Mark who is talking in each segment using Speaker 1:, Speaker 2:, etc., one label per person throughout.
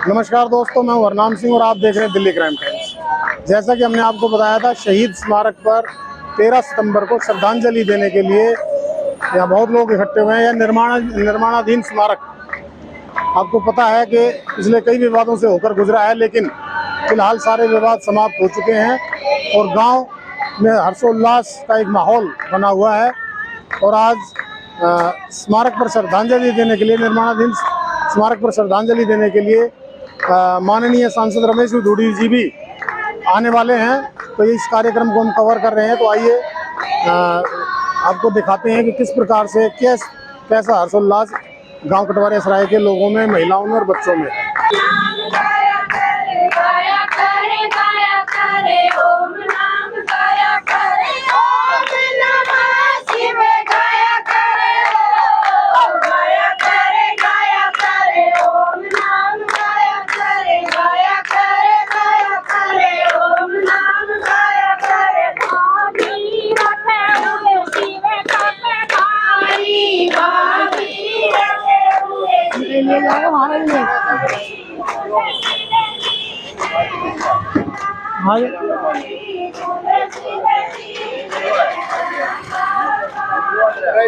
Speaker 1: नमस्कार दोस्तों, मैं हरनाम सिंह और आप देख रहे हैं दिल्ली क्राइम टाइम्स। जैसा कि हमने आपको बताया था, शहीद स्मारक पर 13 सितंबर को श्रद्धांजलि देने के लिए यहाँ बहुत लोग इकट्ठे हुए हैं। यह निर्माणाधीन स्मारक आपको पता है कि पिछले कई विवादों से होकर गुजरा है, लेकिन फिलहाल सारे विवाद समाप्त हो चुके हैं और गांव में हर्षोल्लास का एक माहौल बना हुआ है। और आज स्मारक पर श्रद्धांजलि देने के लिए, निर्माणाधीन स्मारक पर श्रद्धांजलि देने के लिए माननीय सांसद रमेश धूड़ी जी भी आने वाले हैं। तो इस कार्यक्रम को हम कवर कर रहे हैं। तो आइए आपको दिखाते हैं कि किस प्रकार से कैसा हर्षोल्लास गांव कटवारे सराय के लोगों में, महिलाओं में और बच्चों में है।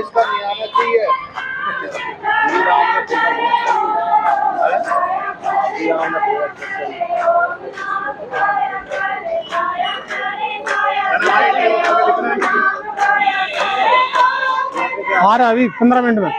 Speaker 2: इसका नियामत चाहिए।
Speaker 1: आ रहा अभी 15 मिनट में।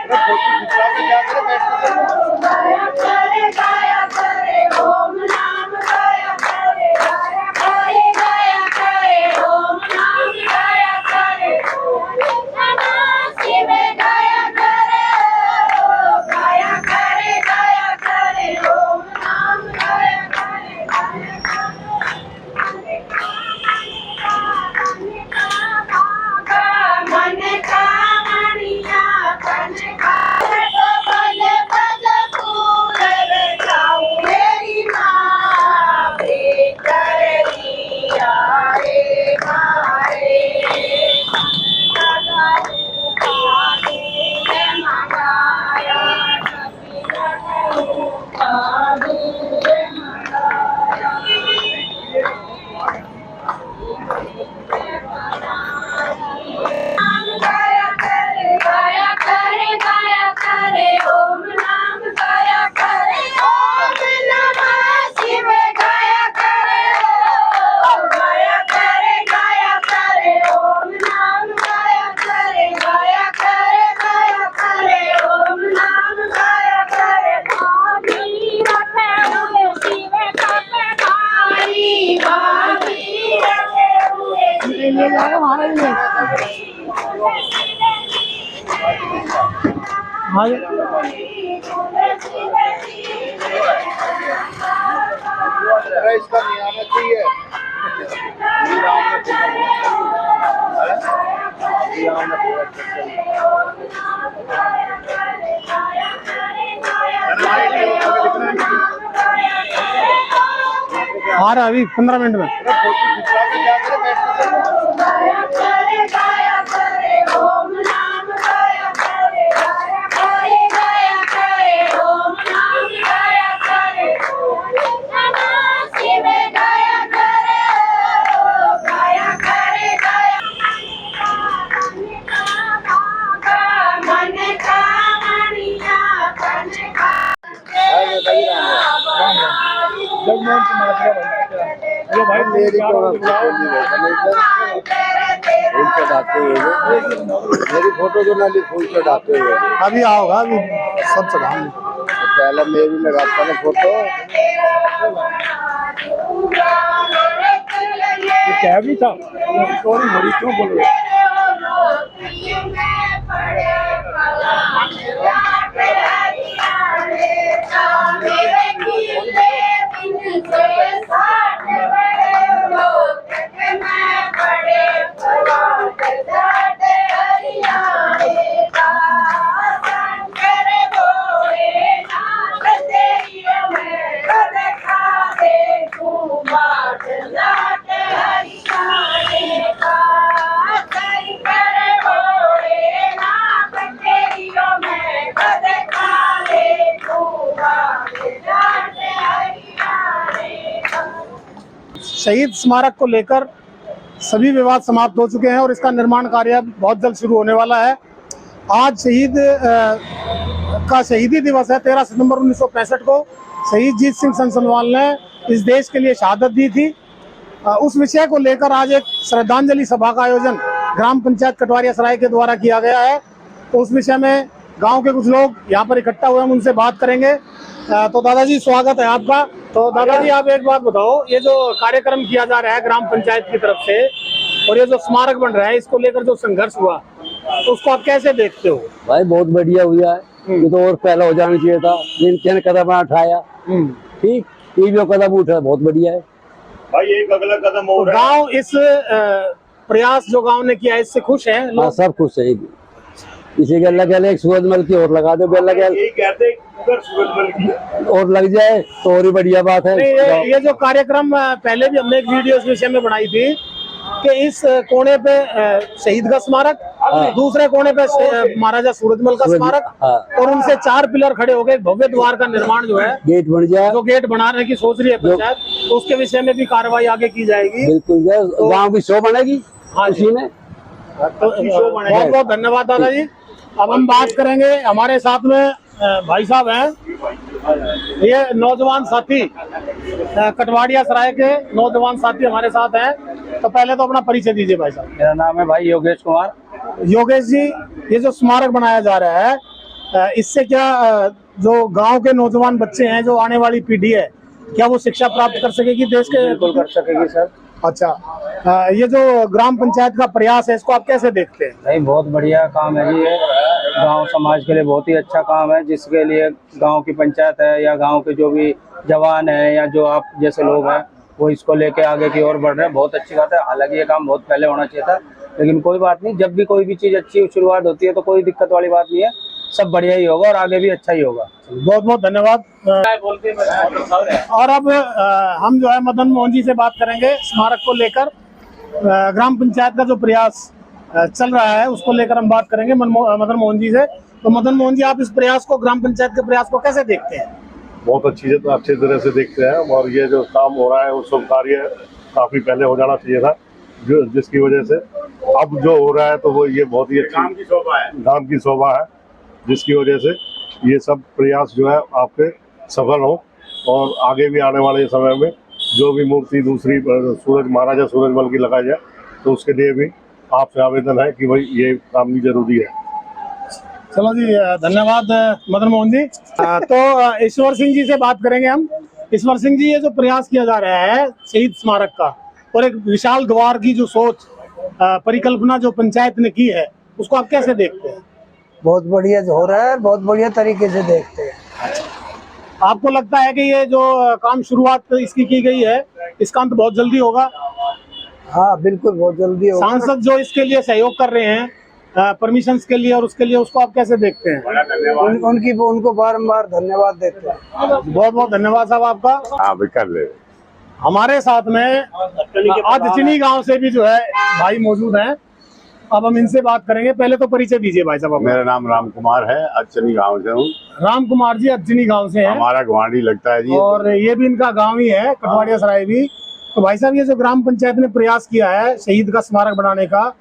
Speaker 2: इसका नियामत चाहिए।
Speaker 1: आ रहा अभी 15 मिनट में।
Speaker 2: हेलो भाई, मेरी फूल चढ़ाते हुए, मेरी फोटो जो नाली फूल चढ़ाते हुए
Speaker 1: अभी आओगा, अभी सब चढ़ाएंगे।
Speaker 2: तो पहले मैं भी लगाता ना फोटो। क्या भी था स्टोरी भरी, क्यों बोल रहे?
Speaker 1: शहीद स्मारक को लेकर सभी विवाद समाप्त हो चुके हैं और इसका निर्माण कार्य बहुत जल्द शुरू होने वाला है। आज शहीद का शहीदी दिवस है। 13 सितंबर 1965 को शहीद जीत सिंह सनसनवाल ने इस देश के लिए शहादत दी थी। उस विषय को लेकर आज एक श्रद्धांजलि सभा का आयोजन ग्राम पंचायत कटवारिया सराय के द्वारा किया गया है। तो उस विषय में गांव के कुछ लोग यहाँ पर इकट्ठा हुए, हम उनसे बात करेंगे। तो दादाजी स्वागत है आपका। तो दादाजी आप एक बात बताओ, ये जो कार्यक्रम किया जा रहा है ग्राम पंचायत की तरफ से और ये जो स्मारक बन रहा है, इसको लेकर जो संघर्ष हुआ तो उसको आप कैसे देखते हो?
Speaker 2: भाई बहुत बढ़िया हुआ है, ये तो और पहले हो जाना चाहिए था। जिन कदम उठाया ठीक, ये जो कदम उठा बहुत बढ़िया है
Speaker 3: भाई। एक अगला कदम
Speaker 1: तो
Speaker 3: और
Speaker 1: गांव इस प्रयास जो गांव ने किया इससे खुश है
Speaker 2: हाँ,
Speaker 1: लोग?
Speaker 2: सब खुश है। इसी के अल्लाह के एक सूरजमल की और लगा दो, बेल लगा
Speaker 3: यही कहते हैं उधर सूरजमल की
Speaker 2: और लग जाए तो और ही बढ़िया बात है।
Speaker 1: नहीं, ये जो कार्यक्रम पहले भी हमने एक वीडियो इस विषय में बनाई थी कि इस कोने पे शहीद का स्मारक, दूसरे कोने पे महाराजा सूरजमल का स्मारक और उनसे 4 पिलर खड़े हो गए। भव्य द्वार का निर्माण जो है,
Speaker 2: गेट बन जाए,
Speaker 1: जो गेट बनाने की सोच रही है पंचायत, तो उसके विषय में भी कार्रवाई आगे की जाएगी।
Speaker 2: बिल्कुल गाँव की शो बनेगी। हाँ, इसी में
Speaker 1: तो बहुत बहुत धन्यवाद दादाजी। अब हम बात करेंगे, हमारे साथ में भाई साहब हैं, ये नौजवान साथी कटवाड़िया सराय के नौजवान साथी हमारे साथ हैं। तो पहले तो अपना परिचय दीजिए भाई साहब।
Speaker 4: मेरा नाम है भाई योगेश कुमार।
Speaker 1: योगेश जी, ये जो स्मारक बनाया जा रहा है, इससे क्या जो गांव के नौजवान बच्चे हैं, जो आने वाली पीढ़ी है, क्या वो शिक्षा प्राप्त कर सकेगी देश के?
Speaker 4: बिल्कुल कर सकेगी सर।
Speaker 1: अच्छा, ये जो ग्राम पंचायत का प्रयास है, इसको आप कैसे देखते हैं?
Speaker 4: नहीं, बहुत बढ़िया काम है जी। ये गांव समाज के लिए बहुत ही अच्छा काम है, जिसके लिए गांव की पंचायत है या गांव के जो भी जवान है या जो आप जैसे लोग हैं, वो इसको लेके आगे की ओर बढ़ रहे हैं। बहुत अच्छी बात है। हालांकि ये काम बहुत पहले होना चाहिए था, लेकिन कोई बात नहीं। जब भी कोई भी चीज अच्छी शुरुआत होती है तो कोई दिक्कत वाली बात नहीं है, सब बढ़िया ही होगा और आगे भी अच्छा ही होगा।
Speaker 1: बहुत बहुत धन्यवाद। और अब हम जो है मदन मोहन जी से बात करेंगे स्मारक को लेकर। ग्राम पंचायत का जो प्रयास चल रहा है उसको लेकर हम बात करेंगे मदन मोहन जी से। तो मदन मोहन जी, आप इस प्रयास को, ग्राम पंचायत के प्रयास को कैसे देखते हैं?
Speaker 3: बहुत अच्छी तरह से देखते हैं और ये जो काम हो रहा है वो सब कार्य काफी पहले हो जाना चाहिए था, जो जिसकी वजह से अब जो हो रहा है तो वो ये बहुत ही अच्छी गांव की शोभा है, जिसकी वजह से ये सब प्रयास जो है आपके सफल हो और आगे भी आने वाले समय में जो भी मूर्ति दूसरी महाराजा सूरजमल की लगाई जाए तो उसके लिए भी आपसे आवेदन है कि भाई ये काम भी जरूरी है।
Speaker 1: चलो जी, धन्यवाद मदन मोहन जी। तो ईश्वर सिंह जी से बात करेंगे हम। ईश्वर सिंह जी, ये जो प्रयास किया जा रहा है शहीद स्मारक का और एक विशाल द्वार की जो सोच, परिकल्पना जो पंचायत ने की है, उसको आप कैसे देखते हैं?
Speaker 5: बहुत बढ़िया हो रहा है, बहुत बढ़िया तरीके से देखते हैं।
Speaker 1: आपको लगता है कि ये जो काम शुरुआत इसकी की गई है, इसका अंत बहुत जल्दी होगा?
Speaker 5: हाँ बिल्कुल, बहुत जल्दी होगा।
Speaker 1: सांसद जो इसके लिए सहयोग कर रहे हैं परमिशन के लिए और उसके लिए, उसको आप कैसे देखते हैं?
Speaker 5: उनको बारंबार धन्यवाद देते हैं।
Speaker 1: बहुत बहुत धन्यवाद साहब आपका।
Speaker 3: हाँ भाई, कर ले।
Speaker 1: हमारे साथ में अदचनी गांव से भी जो है भाई मौजूद हैं। अब हम इनसे बात करेंगे। पहले तो परिचय दीजिए भाई साहब।
Speaker 3: मेरा नाम राम कुमार है, अचनी गांव से हूँ।
Speaker 1: राम कुमार जी अदचनी गांव से हैं।
Speaker 3: हमारा गुवाहाटी लगता है जी,
Speaker 1: और ये भी इनका गांव ही है, कटवाड़िया सराय भी। तो भाई साहब, ये जो ग्राम पंचायत ने प्रयास किया है शहीद का स्मारक बनाने का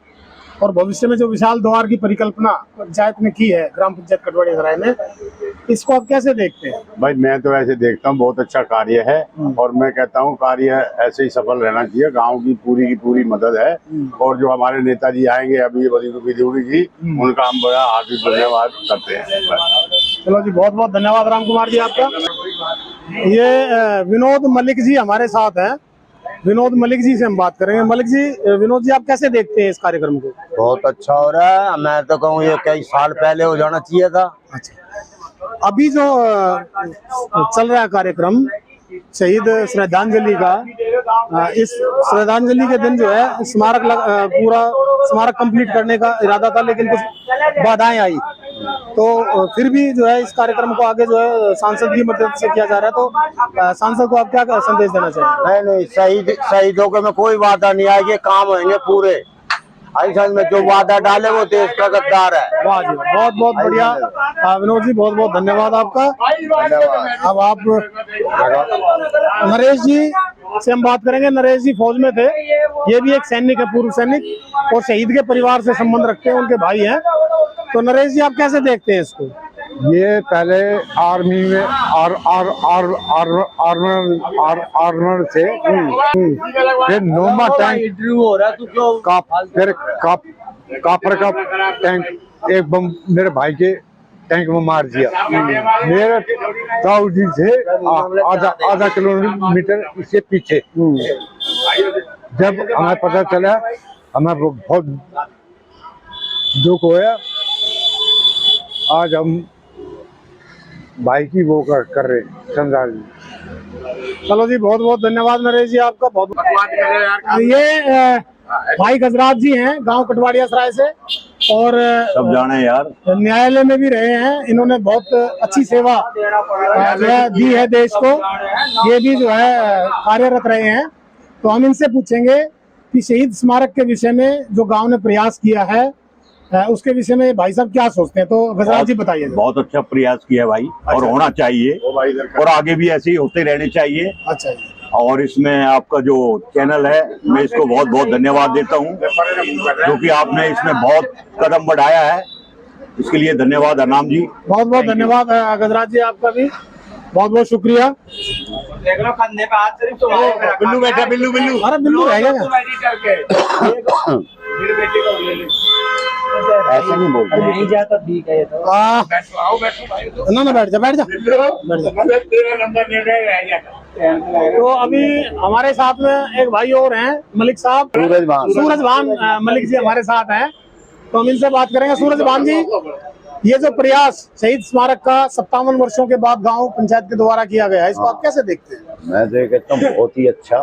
Speaker 1: और भविष्य में जो विशाल द्वार की परिकल्पना पंचायत ने की है, ग्राम पंचायत कटवाड़िया सराय ने, इसको आप कैसे देखते हैं?
Speaker 3: भाई मैं तो ऐसे देखता हूँ बहुत अच्छा कार्य है और मैं कहता हूँ कार्य ऐसे ही सफल रहना चाहिए। गांव की पूरी मदद है और जो हमारे नेताजी आएंगे अभी विजूरी जी, उनका हम बड़ा हार्दिक धन्यवाद करते हैं।
Speaker 1: चलो जी, बहुत बहुत धन्यवाद राम कुमार जी आपका। ये विनोद मलिक जी हमारे साथ हैं। विनोद मलिक जी से हम बात करेंगे। मलिक जी, विनोद जी, आप कैसे देखते हैं इस कार्यक्रम को?
Speaker 2: बहुत अच्छा हो रहा है। मैं तो कहूँ ये कई साल पहले हो जाना चाहिए था।
Speaker 1: अच्छा, अभी जो चल रहा है कार्यक्रम शहीद श्रद्धांजलि का, इस श्रद्धांजलि के दिन जो है स्मारक पूरा स्मारक कंप्लीट करने का इरादा था, लेकिन कुछ बाधाएं आई। तो फिर भी जो है इस कार्यक्रम को आगे जो है सांसद की मदद से किया जा रहा है। तो सांसद को आप क्या संदेश देना चाहिए?
Speaker 2: नहीं, शहीदों के में कोई बाधा नहीं आएगी, काम होंगे पूरे।
Speaker 6: ऐसा में जो वादा डाले वो देश का गद्दार है।
Speaker 1: वाह जी, बहुत बहुत बढ़िया विनोद जी, बहुत बहुत धन्यवाद आपका। अब आप नरेश जी से हम बात करेंगे। नरेश जी फौज में थे, ये भी एक सैनिक है, पूर्व सैनिक, और शहीद के परिवार से संबंध रखते हैं, उनके भाई हैं। तो नरेश जी आप कैसे देखते हैं इसको?
Speaker 7: ये पहले आर्मी में आर्मर से फिर नोमा टैंक का, फिर काफर का टैंक एक बम मेरे भाई के टैंक में मार दिया। मेरे ताऊ जी से आधा किलोमीटर इससे पीछे। जब हमें पता चला हमें बहुत दुख होया। आज हम भाई की वो कर रहे श्रद्धांजलि।
Speaker 1: चलो जी, बहुत बहुत धन्यवाद नरेश जी आपका। बहुत ये भाई गजराज जी हैं, गांव कटवाड़िया सराय से, और
Speaker 6: सब जाने यार,
Speaker 1: न्यायालय में भी रहे हैं। इन्होंने बहुत अच्छी सेवा जो है दी है देश को। ये भी जो है कार्यरत रहे हैं। तो हम इनसे पूछेंगे कि शहीद स्मारक के विषय में जो गांव ने प्रयास किया है उसके विषय में भाई साहब क्या सोचते हैं। तो गजराज जी बताइए।
Speaker 6: बहुत अच्छा प्रयास किया भाई, और होना चाहिए, और आगे भी ऐसे ही होते रहने चाहिए।
Speaker 1: अच्छा जी।
Speaker 6: और इसमें आपका जो चैनल है, मैं इसको बहुत बहुत धन्यवाद देता हूँ, क्योंकि आपने इसमें बहुत कदम बढ़ाया है। इसके लिए धन्यवाद अनाम जी।
Speaker 1: बहुत बहुत धन्यवाद गजराज जी आपका भी, बहुत बहुत शुक्रिया।
Speaker 4: देख लो कंधे पे हाथ सिर्फ
Speaker 6: बिल्लू बैठा, बिल्लू बिल्लू।
Speaker 1: अरे बिल्लू रह गया।
Speaker 6: ऐसा नहीं बोलते,
Speaker 4: नहीं जाता ठीक है ये तो।
Speaker 1: ना ना, बैठ जा बैठ जा। तो अभी हमारे साथ में एक भाई और हैं, मलिक साहब, सूरज भान मलिक जी हमारे साथ हैं। तो हम इनसे बात करेंगे। सूरज भान जी, ये जो प्रयास शहीद स्मारक का 57 वर्षों के बाद गांव पंचायत के द्वारा किया गया है, इसको आप कैसे देखते हैं?
Speaker 8: मैं तो कहता हूँ बहुत ही अच्छा,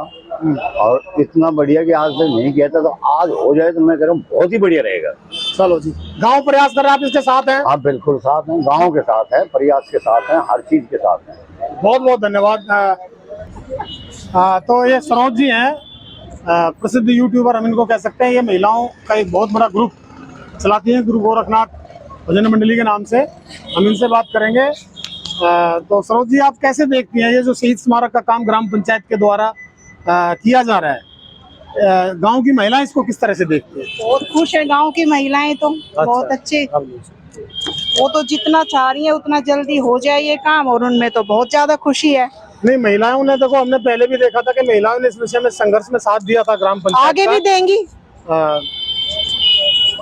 Speaker 8: और इतना बढ़िया कि आज तक नहीं किया था, तो आज हो जाए तो मैं कह रहा हूँ बहुत ही बढ़िया रहेगा।
Speaker 1: चलो जी, गांव प्रयास कर रहे हैं, आप इसके साथ हैं?
Speaker 8: आप बिल्कुल साथ हैं, गांव के साथ हैं, प्रयास के साथ हैं, हर चीज के साथ हैं।
Speaker 1: बहुत बहुत धन्यवाद। तो ये सरोज जी हैं, प्रसिद्ध यूट्यूबर हम इनको कह सकते हैं। ये महिलाओं का एक बहुत बड़ा ग्रुप चलाती हैं, गुरु गोरखनाथ भजन मंडली के नाम से। हम इनसे बात करेंगे। तो सरोज जी आप कैसे देखती हैं ये जो शहीद स्मारक का काम ग्राम पंचायत के द्वारा किया जा रहा है? गांव की महिलाएं इसको किस तरह से देखती हैं?
Speaker 9: बहुत खुश है गांव की महिलाएं तो। बहुत अच्छे, वो तो जितना चाह रही है उतना जल्दी हो जाए ये काम, और उनमें तो बहुत ज्यादा खुशी है।
Speaker 1: नहीं, महिलाओं ने, देखो हमने पहले भी देखा था कि महिलाओं ने इस विषय में संघर्ष में साथ दिया था ग्राम पंचायत,
Speaker 9: आगे भी देंगी।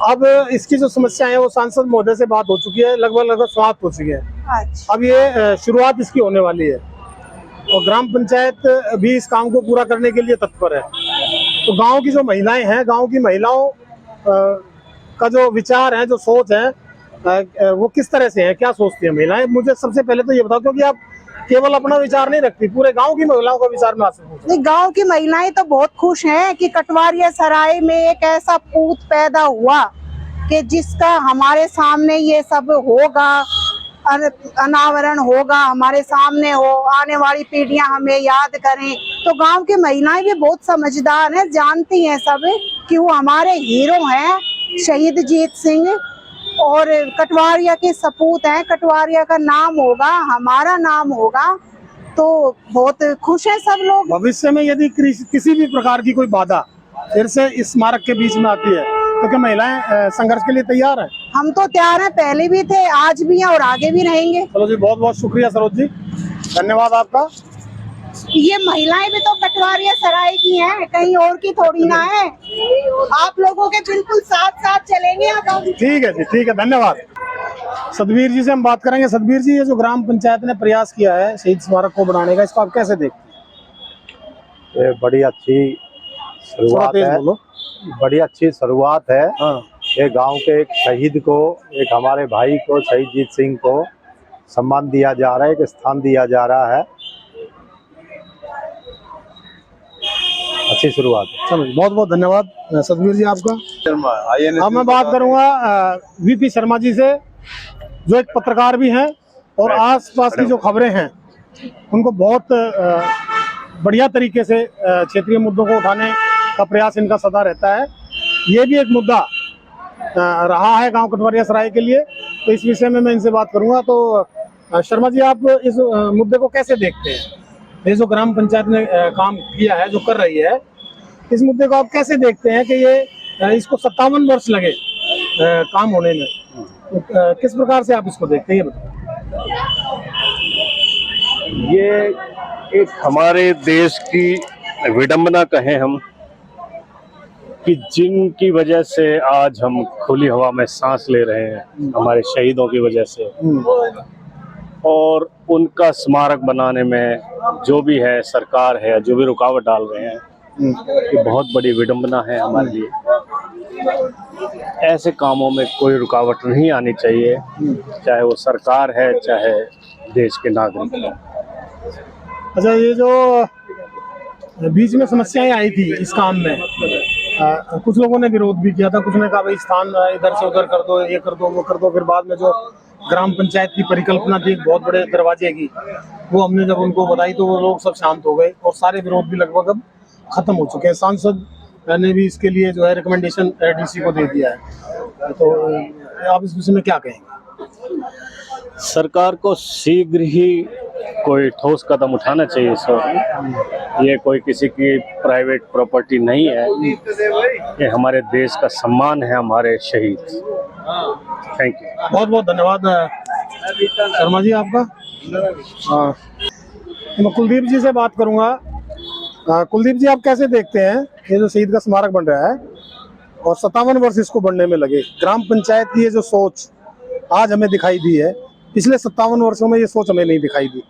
Speaker 1: अब इसकी जो समस्या है वो सांसद महोदय से बात हो चुकी है, लगभग समाप्त हो चुकी है।
Speaker 9: अच्छा।
Speaker 1: अब ये शुरुआत इसकी होने वाली है, और ग्राम पंचायत भी इस काम को पूरा करने के लिए तत्पर है। तो गांव की जो महिलाएं हैं, गांव की महिलाओं का जो विचार है, जो सोच है, वो किस तरह से है, क्या सोचती है महिलाएं? मुझे सबसे पहले तो ये बताओ, क्योंकि आप केवल अपना विचार नहीं रखती, पूरे गांव की महिलाओं का विचार मैं आपसे पूछूं।
Speaker 9: नहीं, गांव की महिलाएं तो बहुत खुश हैं कि कटवारिया सराय में एक ऐसा पूत पैदा हुआ कि जिसका हमारे सामने ये सब होगा, अनावरण होगा, हमारे सामने हो, आने वाली पीढ़ियां हमें याद करें। तो गांव की महिलाएं भी बहुत समझदार हैं, जानती हैं सब कि वो हमारे हीरो हैं, शहीद जीत सिंह, और कटवारिया के सपूत हैं। कटवारिया का नाम होगा, हमारा नाम होगा, तो बहुत खुश है सब लोग।
Speaker 1: भविष्य में यदि किसी भी प्रकार की कोई बाधा फिर से इस स्मारक के बीच में आती है, तो क्या महिलाएं संघर्ष के लिए तैयार हैं?
Speaker 9: हम तो तैयार हैं, पहले भी थे, आज भी हैं और आगे भी रहेंगे।
Speaker 1: चलो जी, बहुत बहुत शुक्रिया सरोज जी, धन्यवाद आपका।
Speaker 9: ये महिलाएं भी तो कटवारिया सराय की हैं, कहीं और की थोड़ी ना है। आप लोगों के बिल्कुल साथ साथ चलेंगे हम।
Speaker 1: ठीक है जी, ठीक है, धन्यवाद। सतबीर जी से हम बात करेंगे। सतबीर जी, ये जो ग्राम पंचायत ने प्रयास किया है शहीद स्मारक को बनाने का, इसको आप कैसे देखते हैं?
Speaker 8: ये बड़ी अच्छी शुरुआत है, बड़ी अच्छी शुरुआत है। ये गांव के एक शहीद को, एक हमारे भाई को, शहीद जीत सिंह को सम्मान दिया जा रहा है, एक स्थान दिया जा रहा है। अच्छी शुरुआत है।
Speaker 1: चलो, बहुत बहुत धन्यवाद सतबीर जी आपका। अब मैं बात करूंगा वीपी शर्मा जी से, जो एक पत्रकार भी हैं और आसपास की जो खबरें हैं उनको बहुत बढ़िया तरीके से क्षेत्रीय मुद्दों को उठाने का प्रयास इनका सदा रहता है। ये भी एक मुद्दा रहा है गांव कटवारिया सराय के लिए। तो इस विषय में मैं इनसे बात करूंगा। तो शर्मा जी, आप इस मुद्दे को कैसे देखते हैं? ये जो ग्राम पंचायत ने काम किया है, जो कर रही है, इस मुद्दे को आप कैसे देखते हैं कि ये इसको 57 वर्ष लगे काम होने में? तो किस प्रकार से आप इसको देखते हैं, ये बताइए।
Speaker 10: ये एक हमारे देश की विडंबना कहें हम, कि जिनकी वजह से आज हम खुली हवा में सांस ले रहे हैं, हमारे शहीदों की वजह से, और उनका स्मारक बनाने में जो भी है सरकार है, जो भी रुकावट डाल रहे हैं, ये बहुत बड़ी विडंबना है हमारे लिए। ऐसे कामों में कोई रुकावट नहीं आनी चाहिए, चाहे वो सरकार है, चाहे देश के नागरिक हैं।
Speaker 1: अच्छा, ये जो बीच में समस्याएं आई थी इस काम में, कुछ लोगों ने विरोध भी किया था, कुछ ने कहा भाई स्थान इधर से उधर कर दो, ये कर दो, वो कर दो। फिर बाद में जो ग्राम पंचायत की परिकल्पना थी एक बहुत बड़े दरवाजे की, वो हमने जब उनको बताई तो वो लोग सब शांत हो गए और सारे विरोध भी लगभग अब खत्म हो चुके हैं। सांसद ने भी इसके लिए जो है रिकमेंडेशन डीसी को दे दिया है। तो आप इस विषय में क्या कहेंगे?
Speaker 10: सरकार को शीघ्र ही कोई ठोस कदम उठाना चाहिए इस वक्त। ये कोई किसी की प्राइवेट प्रॉपर्टी नहीं है, ये हमारे देश का सम्मान है, हमारे शहीद। थैंक यू,
Speaker 1: बहुत बहुत धन्यवाद शर्मा जी आपका। मैं कुलदीप जी से बात करूंगा। कुलदीप जी, आप कैसे देखते हैं ये जो शहीद का स्मारक बन रहा है और 57 वर्ष इसको बनने में लगे? ग्राम पंचायत की ये जो सोच आज हमें दिखाई दी है, पिछले 57 वर्षों में ये सोच हमें नहीं दिखाई दी।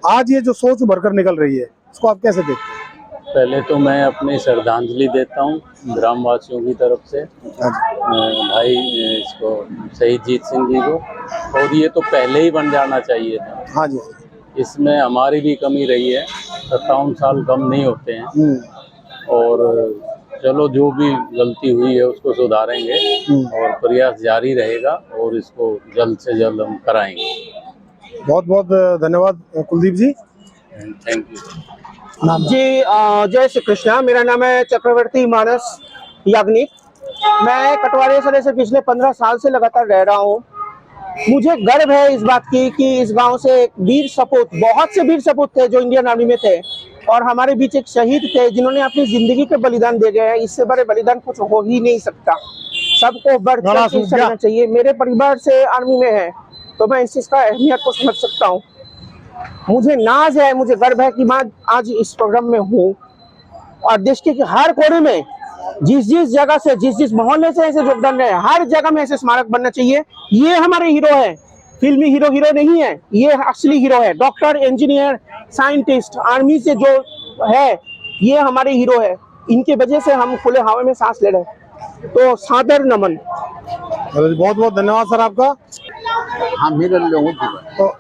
Speaker 1: आज ये जो सोच उभर कर निकल रही है, इसको आप कैसे देखते हैं?
Speaker 11: पहले तो मैं अपनी श्रद्धांजलि देता हूँ ग्रामवासियों की तरफ से भाई इसको शहीद जीत सिंह जी को। और ये तो पहले ही बन जाना चाहिए था।
Speaker 1: हाँ जी,
Speaker 11: इसमें हमारी भी कमी रही है, 57 साल कम नहीं होते हैं। और चलो, जो भी गलती हुई है उसको सुधारेंगे और प्रयास जारी रहेगा और इसको जल्द से जल्द हम कराएंगे।
Speaker 1: बहुत बहुत धन्यवाद कुलदीप जी।
Speaker 11: थैंक यू
Speaker 12: जी। जय श्री कृष्णा। मेरा नाम है चक्रवर्ती मानस याग्निक। मैं कटवारिया सराय से पिछले 15 साल से लगातार रह रहा हूँ। मुझे गर्व है इस बात की कि इस गांव से एक वीर सपूत, बहुत से वीर सपूत थे जो इंडियन आर्मी में थे, और हमारे बीच एक शहीद थे जिन्होंने अपनी जिंदगी के बलिदान दे गए हैं। इससे बड़े बलिदान कुछ हो ही नहीं सकता। सबको बढ़ चढ़ना चाहिए। मेरे परिवार से आर्मी में है तो मैं इस चीज का अहमियत को समझ सकता हूँ। मुझे नाज है, मुझे गर्व है कि मैं आज इस प्रोग्राम में हूँ और देश के हर कोने में जिस जिस जगह से, जिस जिस मोहल्ले से ऐसे योगदान रहे, हर जगह में ऐसे स्मारक बनना चाहिए। ये हमारे हीरो है, फिल्मी हीरो नहीं है, ये असली हीरो है। डॉक्टर, इंजीनियर, साइंटिस्ट, आर्मी से जो है, ये हमारे हीरो है। इनके वजह से हम खुले हवा में सांस ले रहे हैं। तो सादर नमन।
Speaker 1: बहुत बहुत धन्यवाद सर आपका।
Speaker 13: हाँ, मेरे लोगों
Speaker 1: तो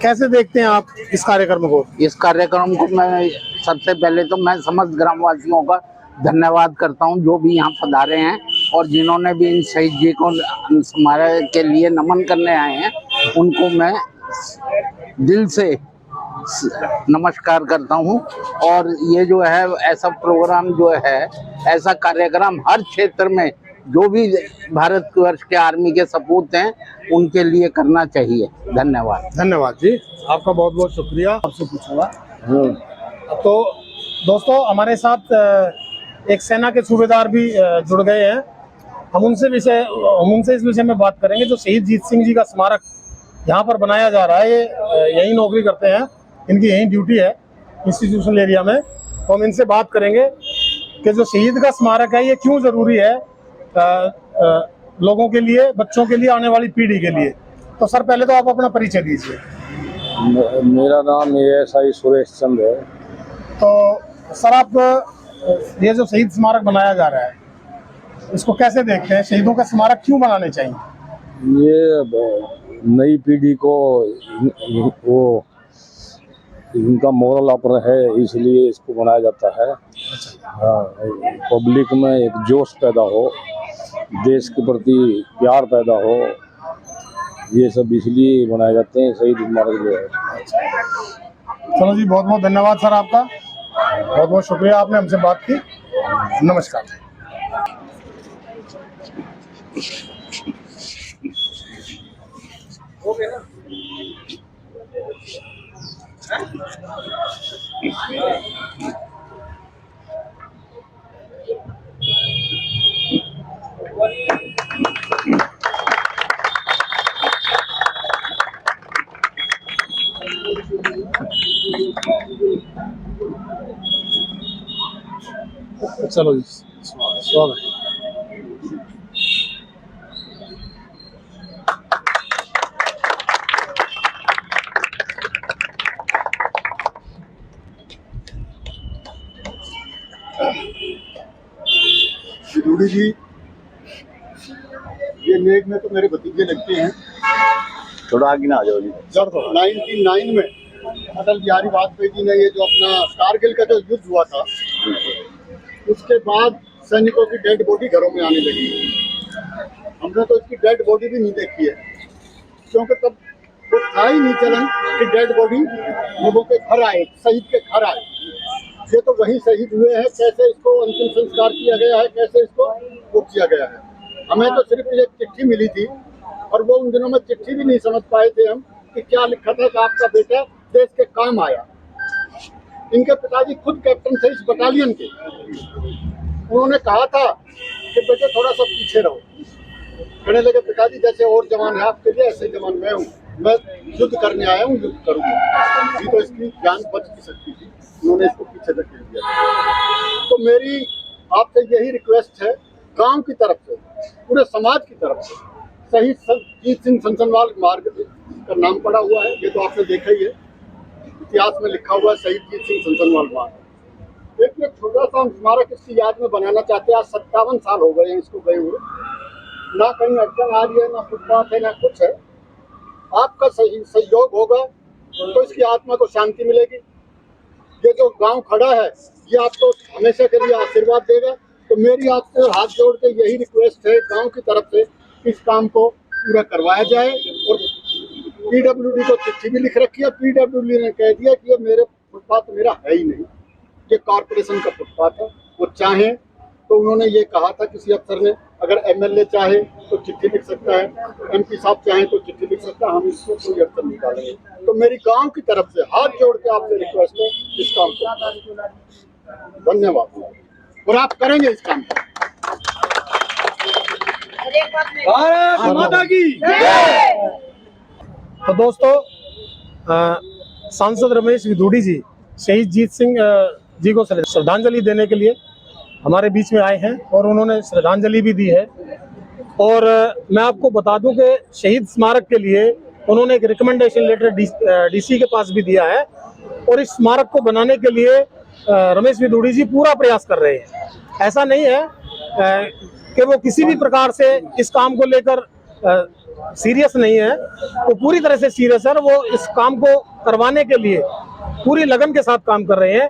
Speaker 1: कैसे देखते हैं आप इस कार्यक्रम को?
Speaker 13: इस कार्यक्रम को मैं सबसे पहले तो मैं समस्त ग्रामवासियों का धन्यवाद करता हूं, जो भी यहाँ पधारे हैं और जिन्होंने भी इन शहीद जी को स्मारक के लिए नमन करने आए हैं, उनको मैं दिल से नमस्कार करता हूं। और ये जो है ऐसा प्रोग्राम जो है, ऐसा कार्यक्रम हर क्षेत्र में जो भी भारतवर्ष के आर्मी के सपूत हैं उनके लिए करना चाहिए। धन्यवाद।
Speaker 1: धन्यवाद जी आपका, बहुत बहुत शुक्रिया। आपसे पूछूंगा तो दोस्तों, हमारे साथ एक सेना के सूबेदार भी जुड़ गए हैं। हम उनसे इस विषय में बात करेंगे। जो शहीद जीत सिंह जी का स्मारक यहाँ पर बनाया जा रहा है, ये यही नौकरी करते हैं, इनकी यही ड्यूटी है इंस्टीट्यूशनल एरिया में। तो हम इनसे बात करेंगे कि जो शहीद का स्मारक है ये क्यों जरूरी है लोगों के लिए, बच्चों के लिए, आने वाली पीढ़ी के लिए। तो सर, पहले तो आप अपना परिचय दीजिए।
Speaker 14: मेरा नाम ASI सुरेश चंद्र है।
Speaker 1: तो सर, आप ये जो शहीद स्मारक बनाया जा रहा है, इसको कैसे देखते हैं? शहीदों का स्मारक क्यों बनाने चाहिए?
Speaker 14: ये नई पीढ़ी को वो इनका मोरल अपर है, इसलिए इसको बनाया जाता है। हाँ, पब्लिक में एक जोश पैदा हो, देश के प्रति प्यार पैदा हो, ये सब इसलिए बनाए जाते हैं शहीद स्मारक जो है।
Speaker 1: चलो जी, बहुत बहुत धन्यवाद सर आपका। बहुत बहुत शुक्रिया, आपने हमसे बात की। नमस्कार। चलो जी, स्वागत।
Speaker 15: विदुड़ी जी, ये नेक में तो मेरे भतीजे लगते हैं।
Speaker 6: थोड़ा आगे ना आ जाओ जी।
Speaker 15: जब 99 में अटल बिहारी वाजपेयी जी ने ये जो अपना कारगिल का जो युद्ध हुआ था, उसके बाद सैनिकों की डेड बॉडी घरों में आने लगी। हमने तो इसकी डेड बॉडी भी नहीं देखी है, क्योंकि तब वो था ही नहीं चलन कि डेड बॉडी लोगों के घर आए, शहीद के घर आए। ये तो वही शहीद हुए हैं, कैसे इसको अंतिम संस्कार किया गया है, कैसे इसको वो किया गया है। हमें तो सिर्फ एक चिट्ठी मिली थी, और वो उन दिनों में चिट्ठी भी नहीं समझ पाए थे हम कि क्या लिखा था कि आपका बेटा देश के काम आया। इनके पिताजी खुद कैप्टन थे इस बटालियन के। उन्होंने कहा था कि बेटे थोड़ा सा पीछे रहो। कहने लगे पिताजी जैसे और जवान है आपके लिए, ऐसे जवान मैं हूँ, मैं युद्ध करने आया हूँ, युद्ध करूँगा। ये तो इसकी जान बच भी सकती थी, उन्होंने इसको पीछे धकेल दिया। तो मेरी आपसे यही रिक्वेस्ट है, गांव की तरफ से, पूरे समाज की तरफ से, शहीद जीत सिंह संसनवाल मार्ग का नाम पड़ा हुआ है, ये तो आपने देखा ही है, इतिहास में लिखा हुआ है शहीद जीत सिंह संसनवाल मार्ग। एक छोटा सा स्मारक इसकी याद में बनाना चाहते हैं। आज 57 साल हो गए हैं इसको गए हुए, ना कहीं अड़चन आ रही है, ना फुटपाथ है, ना कुछ है। आपका सही सहयोग होगा तो इसकी आत्मा को शांति मिलेगी। ये जो गांव खड़ा है ये आपको हमेशा के लिए आशीर्वाद देगा। तो मेरी आपसे हाथ जोड़ के यही रिक्वेस्ट है गांव की तरफ से, इस काम को पूरा करवाया जाए। और पीडब्ल्यूडी को चिट्ठी भी लिख रखी है। पीडब्ल्यूडी ने कह दिया कि ये मेरे फुटपाथ मेरा है ही नहीं, ये कॉर्पोरेशन का फुटपाथ है। वो चाहें तो उन्होंने ये कहा था किसी अफसर ने, अगर एमएलए चाहे तो चिट्ठी लिख सकता है, एमपी साहब चाहें तो चिट्ठी लिख सकता है, हम इसको कोई अड़चन नहीं डालेंगे। तो मेरी गांव की तरफ से हाथ जोड़ के आपसे रिक्वेस्ट है, इस काम को धन्यवाद, और आप करेंगे इस काम को।
Speaker 1: भारत माता की जय। तो दोस्तों, सांसद रमेश विदुड़ी जी शहीद जीत सिंह जी को श्रद्धांजलि देने के लिए हमारे बीच में आए हैं, और उन्होंने श्रद्धांजलि भी दी है। और मैं आपको बता दूं कि शहीद स्मारक के लिए उन्होंने एक रिकमेंडेशन लेटर डीसी के पास भी दिया है, और इस स्मारक को बनाने के लिए रमेश विदुड़ी जी पूरा प्रयास कर रहे हैं। ऐसा नहीं है कि वो किसी भी प्रकार से इस काम को लेकर सीरियस नहीं है, वो पूरी तरह से सीरियस है। वो इस काम को करवाने के लिए पूरी लगन के साथ काम कर रहे हैं।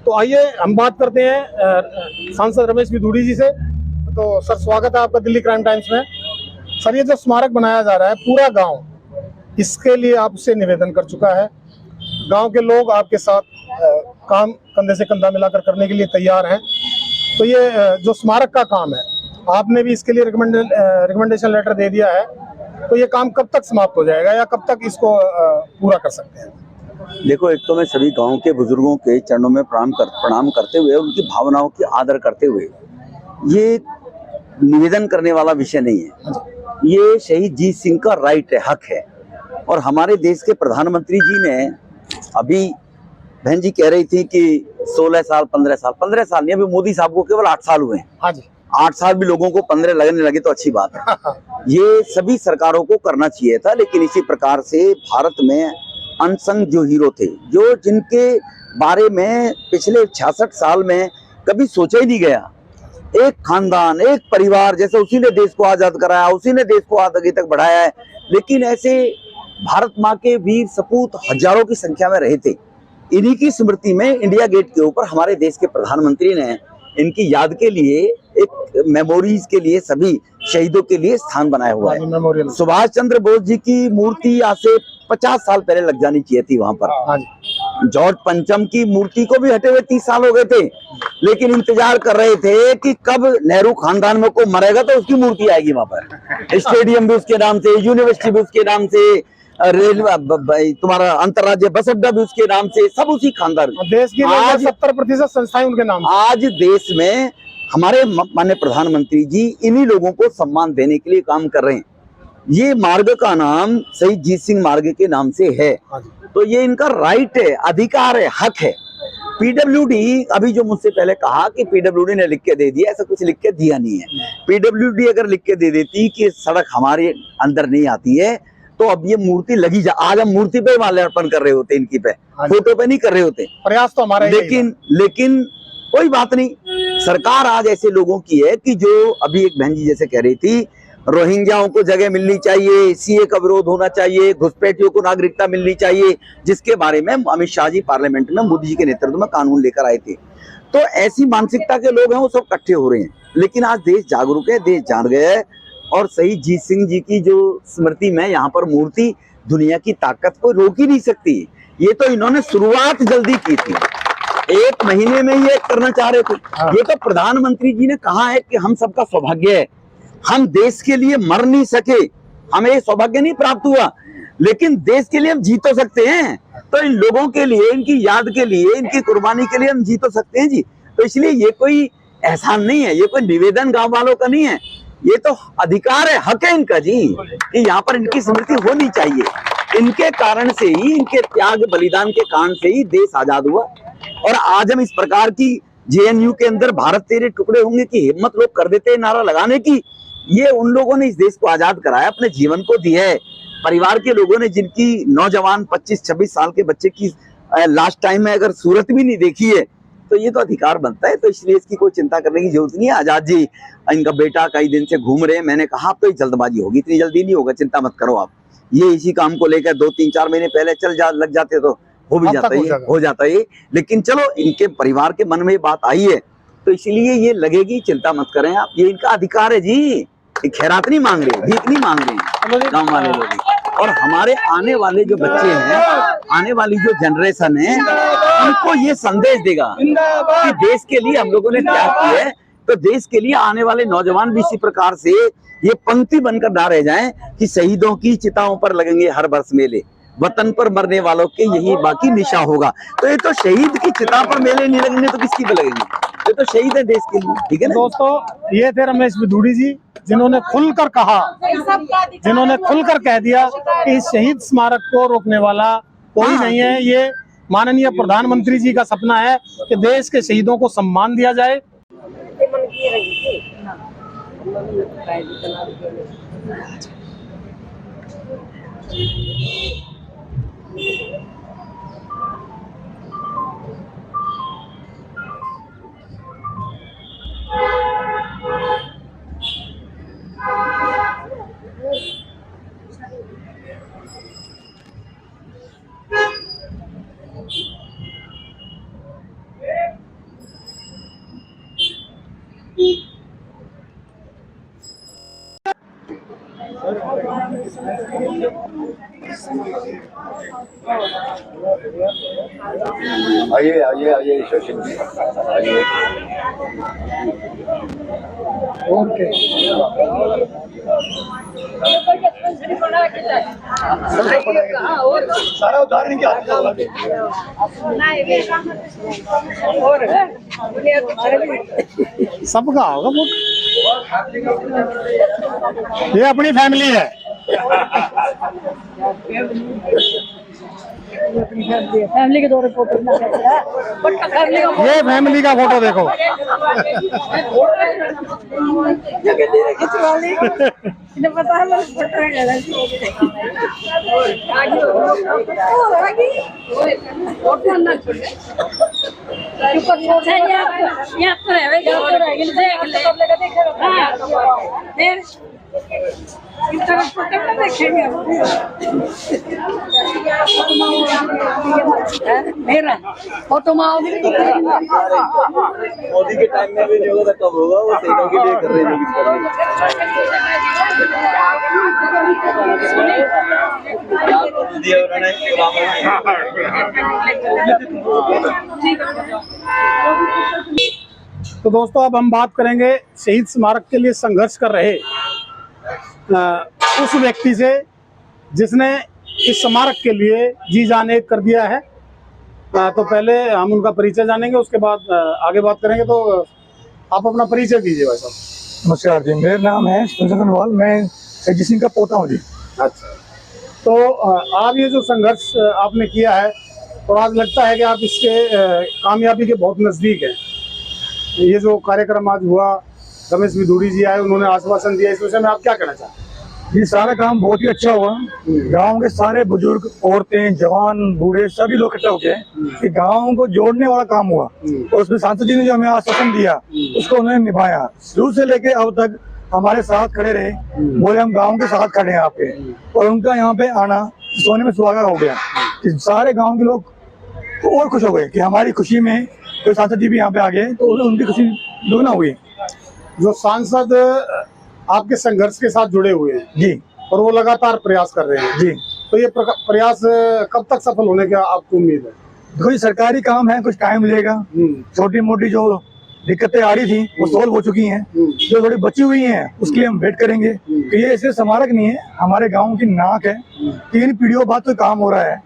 Speaker 1: तो आइए हम बात करते हैं सांसद रमेश विदुड़ी जी से। तो सर, स्वागत है आपका दिल्ली क्राइम टाइम्स में। सर, ये जो स्मारक बनाया जा रहा है, पूरा गांव इसके लिए आपसे निवेदन कर चुका है। गांव के लोग आपके साथ काम कंधे से कंधा मिलाकर करने के लिए तैयार हैं। तो ये जो स्मारक का काम है, आपने भी इसके लिए रिकमेंडेशन लेटर दे दिया है। तो ये काम कब तक समाप्त हो जाएगा, या कब तक इसको पूरा कर सकते हैं?
Speaker 6: देखो, एक तो मैं सभी गांव के बुजुर्गों के चरणों में प्रणाम करते हुए, उनकी भावनाओं की आदर करते हुए, ये निवेदन करने वाला विषय नहीं है। ये शहीद जीत सिंह का राइट है, हक है। और हमारे देश के प्रधानमंत्री जी ने, अभी बहन जी कह रही थी कि 16 साल 15 साल नहीं, अभी मोदी साहब को केवल 8 साल हुए हैं।
Speaker 1: हाँ जी,
Speaker 6: 8 साल भी लोगों को 15 लगने लगे तो अच्छी बात है। ये सभी सरकारों को करना चाहिए था। लेकिन इसी प्रकार से भारत में अनसंग जो हीरो थे, जो जिनके बारे में पिछले 66 साल में कभी सोचा ही नहीं गया, एक खानदान, एक परिवार, जैसे उसी ने देश को आजाद कराया, उसी ने देश को आगे तक बढ़ाया है। लेकिन ऐसे भारत माँ के वीर सपूत हजारों की संख्या में रहे थे। इन्हीं की स्मृति में इंडिया गेट के ऊपर हमारे देश के प्रधानमंत्री ने इनकी याद के लिए एक मेमोरीज के लिए सभी शहीदों के लिए स्थान बनाया हुआ है। सुभाष चंद्र बोस जी की मूर्ति आज से 50 साल पहले लग जानी चाहिए थी वहां पर। जॉर्ज पंचम की मूर्ति को भी हटे हुए 30 साल हो गए थे, लेकिन इंतजार कर रहे थे कि कब नेहरू खानदान में कोई मरेगा तो उसकी मूर्ति आएगी वहां पर। स्टेडियम भी उसके नाम से, यूनिवर्सिटी भी उसके नाम से, रेलवे तुम्हारा अंतर्राज्यीय बस अड्डा भी उसके नाम से, सब उसी खानदान।
Speaker 1: देश की आज 70% संस्थाएं उनके नाम से।
Speaker 6: आज देश में हमारे माननीय प्रधानमंत्री जी इन्हीं लोगों को सम्मान देने के लिए काम कर रहे हैं। ये मार्ग का नाम शहीद जीत सिंह मार्ग के नाम से है, तो ये इनका राइट है, अधिकार है, हक है। पीडब्ल्यूडी अभी जो मुझसे पहले कहा कि पीडब्ल्यूडी ने लिख के दे दिया, ऐसा कुछ लिख के दिया नहीं है। पीडब्ल्यूडी अगर लिख के दे देती कि सड़क हमारे अंदर नहीं आती है तो अब ये मूर्ति लगी जा, आज हम मूर्ति पे माल्यार्पण कर रहे होते, इनकी पे, फोटो पे नहीं कर रहे होते।
Speaker 1: प्रयास तो हमारा
Speaker 6: लेकिन कोई बात नहीं, सरकार आज ऐसे लोगों की है कि जो अभी एक बहन जी जैसे कह रही थी, रोहिंग्याओं को जगह मिलनी चाहिए, सीए का विरोध होना चाहिए, घुसपैठियों को नागरिकता मिलनी चाहिए, जिसके बारे में अमित शाह जी पार्लियामेंट में मोदी जी के नेतृत्व में कानून लेकर आए थे। तो ऐसी मानसिकता के लोग हैं वो सब इकट्ठे हो रहे हैं, लेकिन आज देश जागरूक है, देश जान गया है। और शहीद जीत सिंह जी की जो स्मृति में यहाँ पर मूर्ति, दुनिया की ताकत को रोक ही नहीं सकती। ये तो इन्होंने शुरुआत जल्दी की थी, 1 महीने में ये करना चाह रहे थे। ये तो प्रधानमंत्री जी ने कहा है कि हम सबका सौभाग्य है, हम देश के लिए मर नहीं सके, हमें ये सौभाग्य नहीं प्राप्त हुआ, लेकिन देश के लिए हम जी तो सकते हैं। तो इन लोगों के लिए, इनकी याद के लिए, इनकी कुर्बानी के लिए हम जी तो सकते हैं जी। तो इसलिए ये कोई एहसान नहीं है, ये कोई निवेदन गांव वालों का नहीं है, ये तो अधिकार है, हक है इनका जी कि यहाँ पर इनकी स्मृति होनी चाहिए। इनके कारण से ही, इनके त्याग बलिदान के कारण से ही देश आजाद हुआ। और आज हम इस प्रकार की जेएनयू के अंदर भारत तेरे टुकड़े होंगे की हिम्मत लोग कर देते हैं नारा लगाने की, ये उन लोगों ने इस देश को आजाद कराया, अपने जीवन को दिया है। परिवार के लोगों ने, जिनकी नौजवान 25-26 साल के बच्चे की लास्ट टाइम में अगर सूरत भी नहीं देखी है, तो ये तो अधिकार बनता है। तो इसलिए इसकी कोई चिंता करने की जरूरत नहीं है। आजाद जी, इनका बेटा कई दिन से घूम रहे हैं, मैंने कहा अब तो ये जल्दबाजी होगी, इतनी जल्दी नहीं होगा, चिंता मत करो आप। ये इसी काम को लेकर 2-3-4 महीने पहले लग जाते तो हो भी जाता है, हो जाता है। लेकिन चलो, इनके परिवार के मन में ये बात आई है तो इसलिए ये लगेगी, चिंता मत करें आप, ये इनका अधिकार है जी। खैरात नहीं मांग रहे, भीख नहीं मांग रहे गाँव वाले लोग। और हमारे आने वाले जो बच्चे हैं, आने वाली जो जनरेशन है, उनको ये संदेश देगा कि देश के लिए हम लोगों ने क्या किया है। तो देश के लिए आने वाले नौजवान भी इसी प्रकार से ये पंक्ति बनकर ना रह जाएं कि शहीदों की चिताओं पर लगेंगे हर वर्ष मेले, वतन पर मरने वालों के यही बाकी निशा होगा। तो ये तो शहीद की चिता पर मेले नहीं लगेंगे तो किसकी पे लगेंगे? ये तो शहीद है देश के लिए, ठीक है ना।
Speaker 1: दोस्तों, ये थे रमेश बिधूड़ी जी, जिन्होंने खुलकर कहा, जिन्होंने खुलकर कह दिया कि इस शहीद स्मारक को रोकने वाला कोई नहीं है। ये माननीय प्रधानमंत्री जी का सपना है कि देश के शहीदों को सम्मान दिया जाए।
Speaker 6: आइए आइए आइए शशिन जी, आइए।
Speaker 1: ओके,
Speaker 15: सारा उदाहरण क्या
Speaker 1: सबका होगा वो, ये अपनी फैमिली है।
Speaker 16: फैमिली के दौरे फोटो
Speaker 1: ये फैमिली का फोटो देखो।
Speaker 16: पता है मेरा फोटो
Speaker 6: मोदी के टाइम में भी नहीं होगा तो कब होगा? वो शहीदों के लिए कर रहे हैं, जो भी कर रहे हैं। दिया उन्होंने।
Speaker 1: तो दोस्तों अब हम बात करेंगे शहीद स्मारक के लिए संघर्ष कर रहे उस व्यक्ति से जिसने इस स्मारक के लिए जी जान एक कर दिया है। तो पहले हम उनका परिचय जानेंगे, उसके बाद आगे बात करेंगे। तो आप अपना परिचय दीजिए भाई साहब।
Speaker 17: नमस्कार जी, मेरा नाम है सुनील, मैं शहीद सिंह का पोता हूँ जी।
Speaker 1: अच्छा, तो आप ये जो संघर्ष आपने किया है और आज लगता है कि आप इसके कामयाबी के बहुत नज़दीक हैं। ये जो कार्यक्रम आज हुआ, रमेश विधूड़ी जी आए, उन्होंने आश्वासन दिया, इस विषय में आप क्या कहना चाहते हैं?
Speaker 17: ये सारा काम बहुत ही अच्छा हुआ। गांव के सारे बुजुर्ग, औरतें, जवान, बूढ़े सभी लोग इकट्ठा होके कि गांव को जोड़ने वाला काम हुआ और उसमें सांसद जी ने जो हमें आश्वासन दिया उसको उन्होंने निभाया। शुरू से लेके अब तक हमारे साथ खड़े रहे, बोले हम गाँव के साथ खड़े हैं आपके, और उनका यहाँ पे आना सोने में सुहागा हो गया कि सारे गाँव के लोग और खुश हो गए कि हमारी खुशी में तो सांसद जी भी यहाँ पे आ गए, तो उनकी खुशी दोगुना हुई।
Speaker 1: जो सांसद आपके संघर्ष के साथ जुड़े हुए हैं
Speaker 17: जी,
Speaker 1: और वो लगातार प्रयास कर रहे हैं
Speaker 17: जी,
Speaker 1: तो ये प्रयास कब तक सफल होने की आपको उम्मीद है?
Speaker 17: देखो, सरकारी काम है, कुछ टाइम लगेगा। छोटी मोटी जो दिक्कतें आ रही थी वो सोल्व हो चुकी हैं, जो थोड़ी बची हुई हैं उसके लिए हम वेट करेंगे। तो ये सिर्फ स्मारक नहीं है, हमारे गाँव की नाक है। 3 पीढ़ियों बाद तो काम हो रहा है,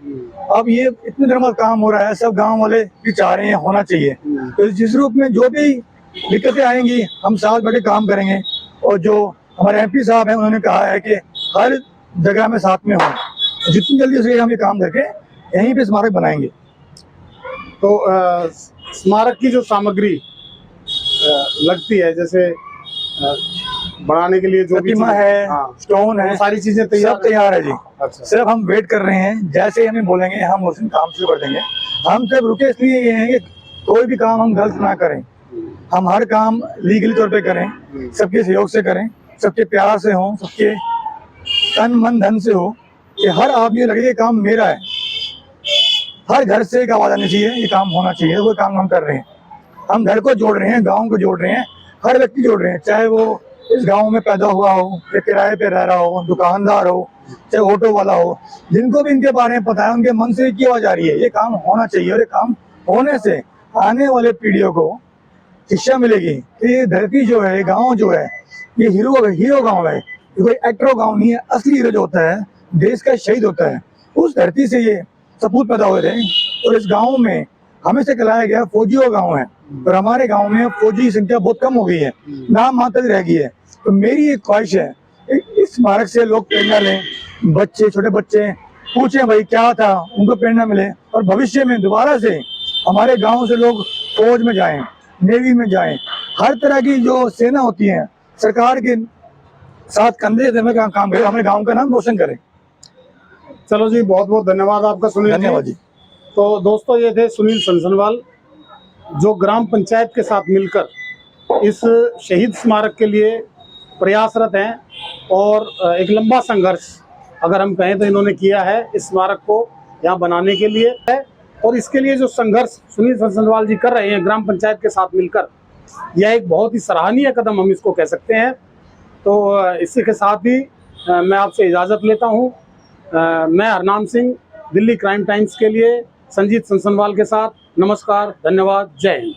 Speaker 17: अब ये इतने दिनों बाद काम हो रहा है, सब गाँव वाले भी चाह रहे हैं होना चाहिए। तो जिस रूप में जो भी दिक्कतें आएंगी हम साथ बैठे काम करेंगे। और जो हमारे MP साहब हैं उन्होंने कहा है कि हर जगह में साथ में हो, जितनी जल्दी से हम ये काम करके यहीं पे स्मारक बनाएंगे।
Speaker 1: तो स्मारक की जो सामग्री लगती है, जैसे बनाने के लिए जो
Speaker 17: प्रतिमा है, स्टोन है,
Speaker 1: सारी चीजें
Speaker 17: सब तैयार है जी।
Speaker 1: अच्छा,
Speaker 17: सिर्फ हम वेट कर रहे हैं, जैसे ही हमें बोलेंगे हम उस दिन काम शुरू कर देंगे। हम सिर्फ रुके इसलिए ये हैं कि कोई भी काम हम गलत ना करें, हम हर काम लीगली तौर पे करें, सबके सहयोग से करें, सबके प्यार से हो, सबके तन मन धन से हो, कि हर आदमी लगे ये काम मेरा है। हर घर से एक आवाज आनी चाहिए, ये काम होना चाहिए। वो काम हम कर रहे हैं, हम घर को जोड़ रहे हैं, गाँव को जोड़ रहे हैं, हर व्यक्ति जोड़ रहे हैं, चाहे वो इस गांव में पैदा हुआ हो या किराए पे रह रहा हो, दुकानदार हो, चाहे ऑटो वाला हो, जिनको भी इनके बारे में पता है उनके मन से एक आवाज आ रही है, ये काम होना चाहिए। और ये काम होने से आने वाले पीढ़ियों को शिक्षा मिलेगी कि ये धरती जो है, गांव जो है, ये हीरो गांव है, ये कोई एक्टर गांव नहीं है। असली हीरो जो होता है देश का शहीद होता है, उस धरती से ये सपूत पैदा हुए थे। और इस गाँव में हमें से कहलाया गया फौजियों गाँव है, और हमारे गांव में फौजी की संख्या बहुत कम हो गई है, नाम मात्र रह गई है। तो मेरी एक ख्वाहिश है इस स्मारक से लोग प्रेरणा लें, बच्चे, छोटे बच्चे पूछें भाई क्या था, उनको प्रेरणा मिले, और भविष्य में दोबारा से हमारे गांव से लोग फौज में जाएं, नेवी में जाएं, हर तरह की जो सेना होती है सरकार के साथ कंधे से काम करें, हमारे गाँव का नाम रोशन करें।
Speaker 1: चलो जी, बहुत बहुत धन्यवाद आपका सुनील।
Speaker 17: धन्यवाद जी।
Speaker 1: तो दोस्तों, ये थे सुनील सनसनवाल, जो ग्राम पंचायत के साथ मिलकर इस शहीद स्मारक के लिए प्रयासरत हैं। और एक लंबा संघर्ष अगर हम कहें तो इन्होंने किया है इस स्मारक को यहाँ बनाने के लिए है। और इसके लिए जो संघर्ष सुनील सनसनवाल जी कर रहे हैं ग्राम पंचायत के साथ मिलकर, यह एक बहुत ही सराहनीय कदम हम इसको कह सकते हैं। तो इसी के साथ ही मैं आपसे इजाज़त लेता हूँ। मैं हरनाम सिंह, दिल्ली क्राइम टाइम्स के लिए संजीत सनसनवाल के साथ। नमस्कार, धन्यवाद, जय हिंद।